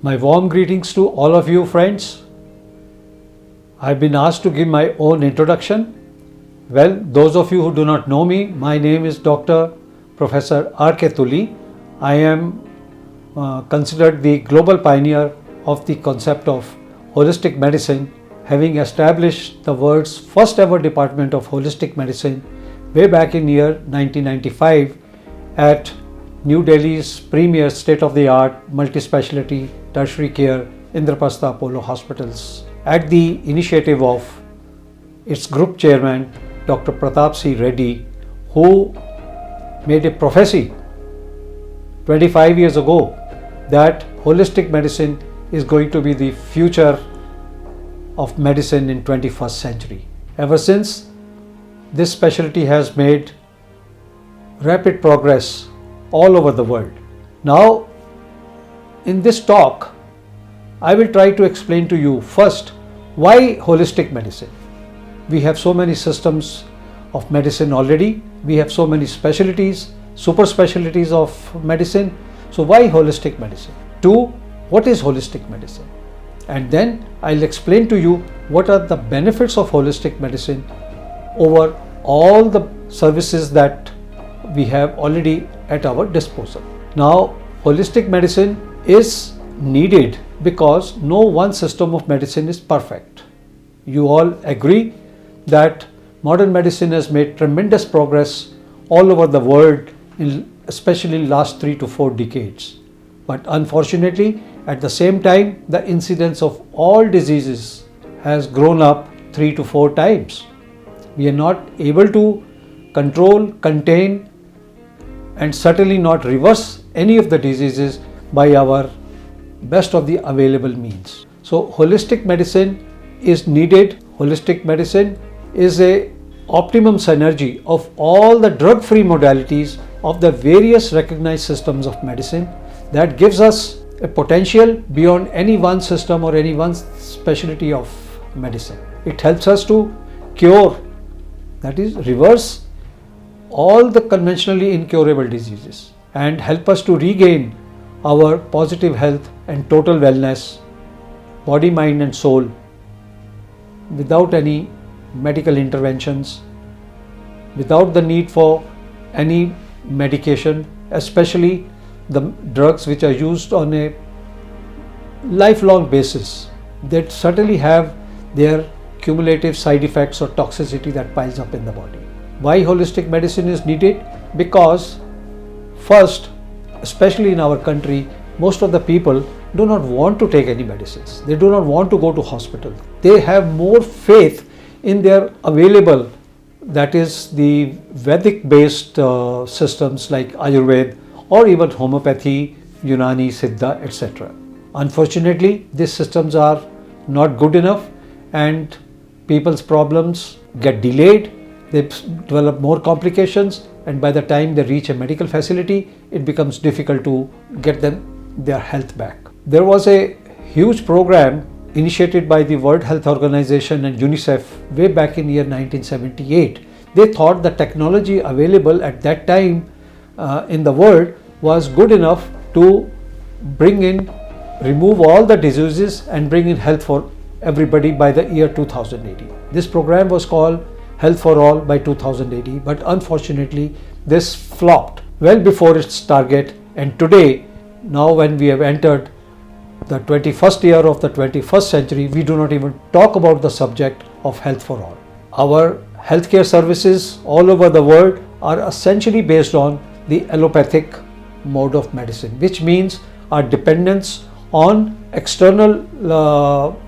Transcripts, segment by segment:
My warm greetings to all of you friends. I've been asked to give my own introduction. Well, those of you who do not know me, my name is Dr. Professor R.K. Tuli. I am considered the global pioneer of the concept of holistic medicine, having established the world's first ever department of holistic medicine way back in year 1995 at New Delhi's premier state-of-the-art multi-speciality tertiary care Indraprastha Apollo Hospitals at the initiative of its group chairman Dr. Pratap C. Reddy, who made a prophecy 25 years ago that holistic medicine is going to be the future of medicine in 21st century. Ever since, this specialty has made rapid progress all over the world. Now, in this talk, I will try to explain to you first why holistic medicine. We have so many systems of medicine already. We have so many specialties, super specialties of medicine. So why holistic medicine? 2. What is holistic medicine? And then I'll explain to you what are the benefits of holistic medicine over all the services that we have already at our disposal. Now, holistic medicine is needed because no one system of medicine is perfect. You all agree that modern medicine has made tremendous progress all over the world, especially last 3 to 4 decades. But unfortunately, at the same time, the incidence of all diseases has grown up 3 to 4 times. We are not able to control, contain, and certainly not reverse any of the diseases by our best of the available means. So holistic medicine is needed. Holistic medicine is a optimum synergy of all the drug-free modalities of the various recognized systems of medicine that gives us a potential beyond any one system or any one specialty of medicine. It helps us to cure, that is, reverse all the conventionally incurable diseases and help us to regain our positive health and total wellness, body, mind and soul, without any medical interventions, without the need for any medication, especially the drugs which are used on a lifelong basis. They certainly have their cumulative side effects or toxicity that piles up in the body. Why holistic medicine is needed? Because first, especially in our country, most of the people do not want to take any medicines. They do not want to go to hospital. They have more faith in their available, that is the Vedic based systems like Ayurveda or even homeopathy, Unani, Siddha, etc. Unfortunately, these systems are not good enough and people's problems get delayed. They develop more complications, and by the time they reach a medical facility, it becomes difficult to get them their health back. There was a huge program initiated by the World Health Organization and UNICEF way back in year 1978. They thought the technology available at that time in the world was good enough to remove all the diseases and bring in health for everybody by the year 2080. This program was called Health for All by 2080, but unfortunately this flopped well before its target, and today, now when we have entered the 21st year of the 21st century, we do not even talk about the subject of health for all. Our healthcare services all over the world are essentially based on the allopathic mode of medicine, which means our dependence on external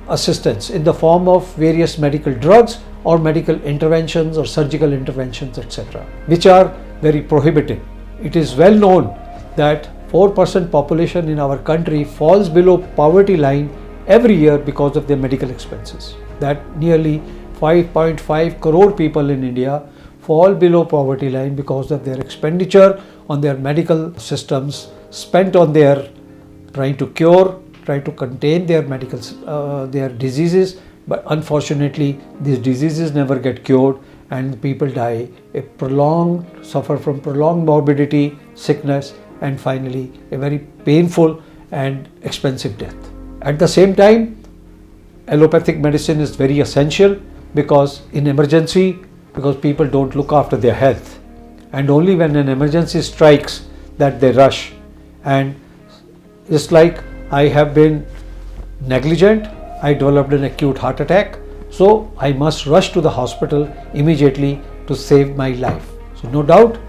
assistance in the form of various medical drugs or medical interventions or surgical interventions, etc., which are very prohibitive. It is well known that 4% population in our country falls below poverty line every year because of their medical expenses. That nearly 5.5 crore people in India fall below poverty line because of their expenditure on their medical systems spent on their trying to cure, trying to contain their their diseases, but unfortunately these diseases never get cured and people die, suffer from prolonged morbidity, sickness, and finally a very painful and expensive death. At the same time, allopathic medicine is very essential because in emergency, because people don't look after their health, and only when an emergency strikes that they rush. And just like I have been negligent, I developed an acute heart attack, so I must rush to the hospital immediately to save my life. So no doubt,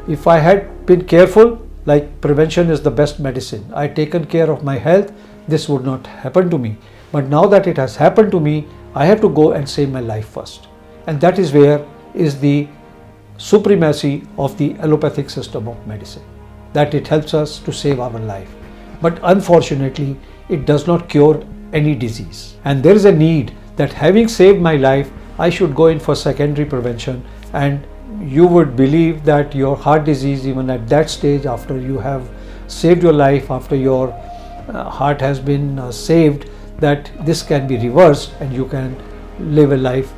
if I had been careful, like prevention is the best medicine, I had taken care of my health, this would not happen to me. But now that it has happened to me, I have to go and save my life first. And that is where is the supremacy of the allopathic system of medicine, that it helps us to save our life. But unfortunately, it does not cure any disease. And there is a need that having saved my life, I should go in for secondary prevention. And you would believe that your heart disease, even at that stage, after you have saved your life, after your heart has been saved, that this can be reversed and you can live a life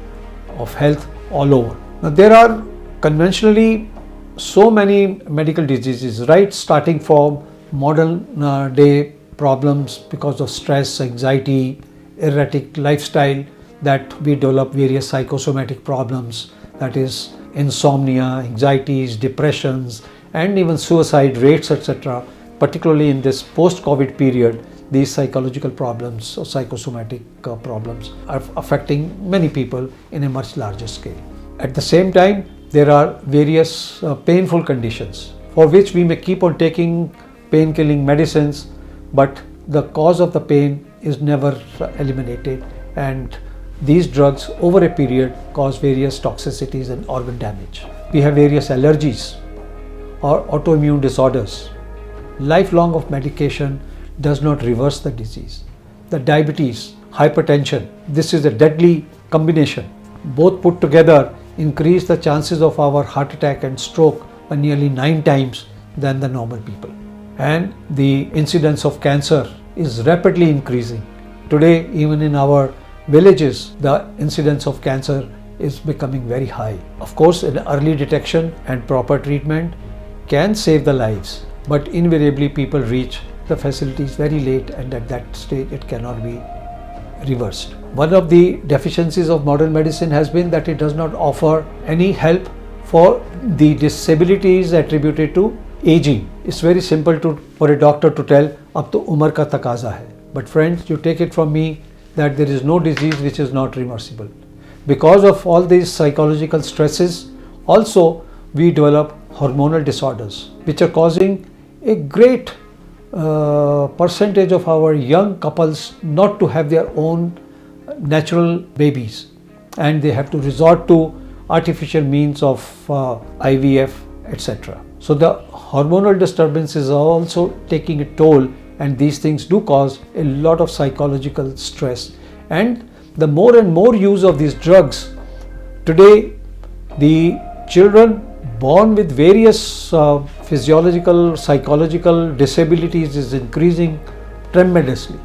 of health all over. Now, there are conventionally so many medical diseases, right, starting from modern day problems because of stress, anxiety, erratic lifestyle, that we develop various psychosomatic problems, that is insomnia, anxieties, depressions, and even suicide rates, etc. Particularly in this post-COVID period, these psychological problems or psychosomatic problems are affecting many people in a much larger scale. At the same time, there are various painful conditions for which we may keep on taking pain-killing medicines, but the cause of the pain is never eliminated, and these drugs over a period cause various toxicities and organ damage. We have various allergies or autoimmune disorders. Lifelong of medication does not reverse the disease. The diabetes, hypertension, this is a deadly combination. Both put together increase the chances of our heart attack and stroke by nearly 9 times than the normal people. And the incidence of cancer is rapidly increasing. Today, even in our villages, the incidence of cancer is becoming very high. Of course, an early detection and proper treatment can save the lives, but invariably people reach the facilities very late, and at that stage it cannot be reversed. One of the deficiencies of modern medicine has been that it does not offer any help for the disabilities attributed to aging. It's very simple for a doctor to tell, ab to umar ka taqaza hai. But friends, you take it from me that there is no disease which is not reversible. Because of all these psychological stresses, also we develop hormonal disorders which are causing a great percentage of our young couples not to have their own natural babies, and they have to resort to artificial means of IVF, etc. So the hormonal disturbances are also taking a toll, and these things do cause a lot of psychological stress. And the more and more use of these drugs, today the children born with various physiological, psychological disabilities is increasing tremendously.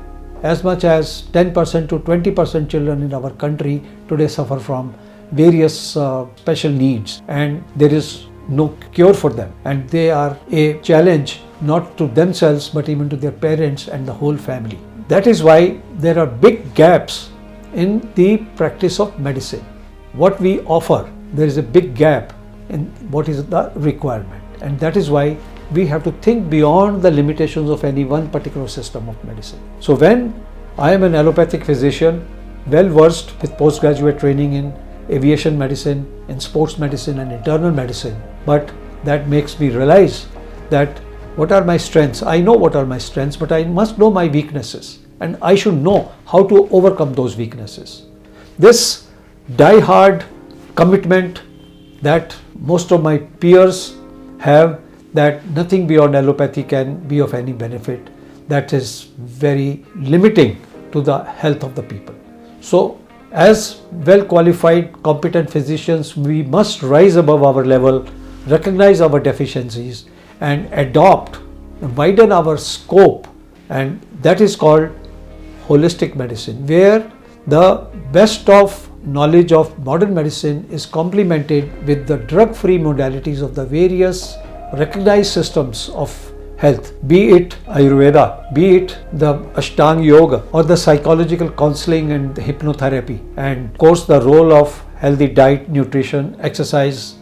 As much as 10% to 20% children in our country today suffer from various special needs, and there is no cure for them, and they are a challenge not to themselves but even to their parents and the whole family. That is why there are big gaps in the practice of medicine. What we offer, there is a big gap in what is the requirement, and that is why we have to think beyond the limitations of any one particular system of medicine. So when I am an allopathic physician, well versed with postgraduate training in aviation medicine, in sports medicine and internal medicine, but that makes me realize that what are my strengths? I know what are my strengths, but I must know my weaknesses, and I should know how to overcome those weaknesses. This die-hard commitment that most of my peers have, that nothing beyond allopathy can be of any benefit, that is very limiting to the health of the people. So as well qualified, competent physicians, we must rise above our level, recognize our deficiencies and adopt, widen our scope, and that is called holistic medicine, where the best of knowledge of modern medicine is complemented with the drug-free modalities of the various recognized systems of health, be it Ayurveda, be it the Ashtanga Yoga or the psychological counseling and the hypnotherapy, and of course the role of healthy diet, nutrition, exercise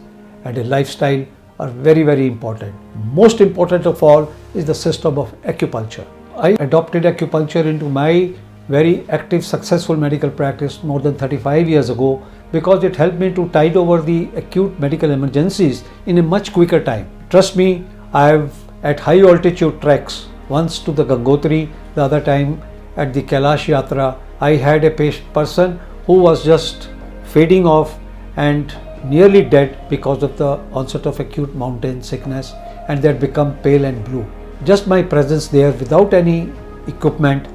and a lifestyle are very, very important. Most important of all is the system of acupuncture. I adopted acupuncture into my very active, successful medical practice more than 35 years ago because it helped me to tide over the acute medical emergencies in a much quicker time. Trust me, I have at high altitude treks, once to the Gangotri, the other time at the Kailash Yatra, I had a person who was just fading off and nearly dead because of the onset of acute mountain sickness, and they had become pale and blue. Just my presence there without any equipment,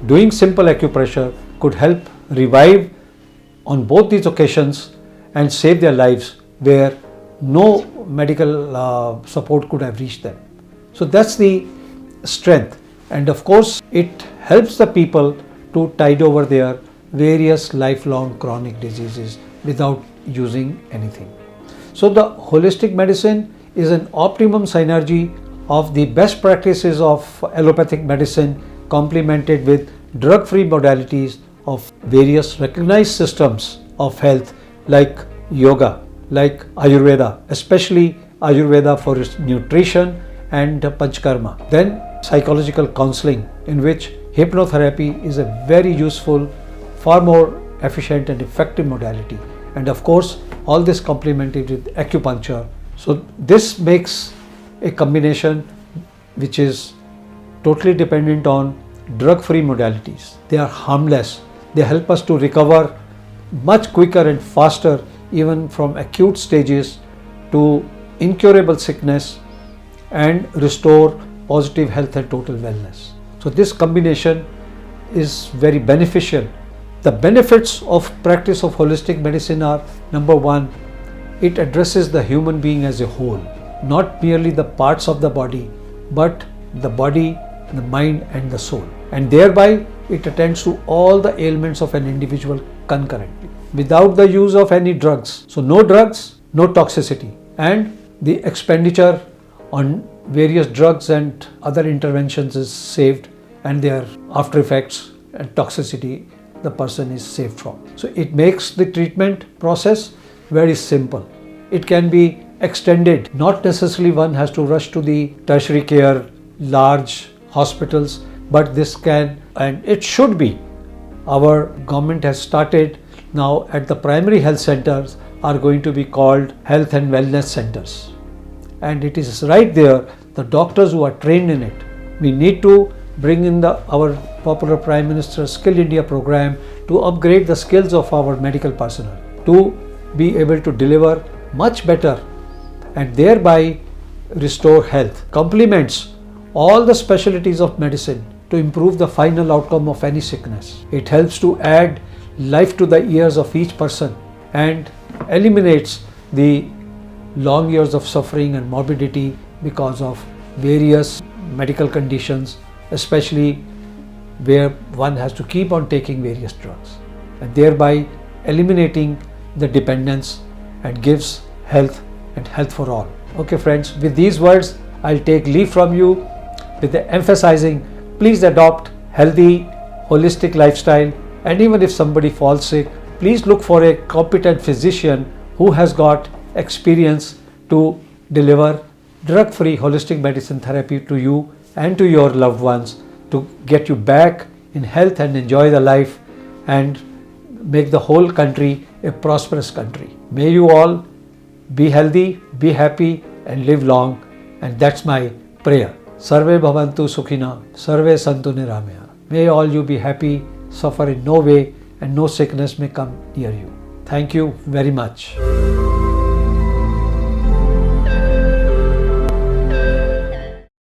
doing simple acupressure could help revive on both these occasions and save their lives where no medical support could have reached them. So that's the strength, and of course it helps the people to tide over their various lifelong chronic diseases without using anything. So the holistic medicine is an optimum synergy of the best practices of allopathic medicine complemented with drug-free modalities of various recognized systems of health like yoga, like Ayurveda, especially Ayurveda for its nutrition and Panchkarma. Then psychological counseling, in which hypnotherapy is a very useful, far more efficient and effective modality. And of course, all this complemented with acupuncture. So this makes a combination which is totally dependent on drug-free modalities. They are harmless. They help us to recover much quicker and faster, even from acute stages to incurable sickness, and restore positive health and total wellness. So this combination is very beneficial. The benefits of practice of holistic medicine are: number one, it addresses the human being as a whole, not merely the parts of the body, but the body, the mind and the soul. And thereby it attends to all the ailments of an individual concurrently, without the use of any drugs. So no drugs, no toxicity, and the expenditure on various drugs and other interventions is saved, and their after effects and toxicity the person is saved from. So it makes the treatment process very simple. It can be extended. Not necessarily one has to rush to the tertiary care, large hospitals, but this can and it should be. Our government has started now at the primary health centers are going to be called health and wellness centers. And it is right there, the doctors who are trained in it. We need to bring in our popular Prime Minister's Skill India program to upgrade the skills of our medical personnel, to be able to deliver much better and thereby restore health. Complements all the specialties of medicine to improve the final outcome of any sickness. It helps to add life to the years of each person and eliminates the long years of suffering and morbidity because of various medical conditions, especially where one has to keep on taking various drugs, and thereby eliminating the dependence and gives health and health for all. Okay friends, with these words I'll take leave from you with the emphasizing, please adopt healthy, holistic lifestyle, and even if somebody falls sick, please look for a competent physician who has got experience to deliver drug-free holistic medicine therapy to you and to your loved ones to get you back in health and enjoy the life and make the whole country a prosperous country. May you all be healthy, be happy and live long, and that's my prayer. Sarve bhavantu sukhina, sarve santu niramaya. May all you be happy, suffer in no way, and no sickness may come near you. Thank you very much.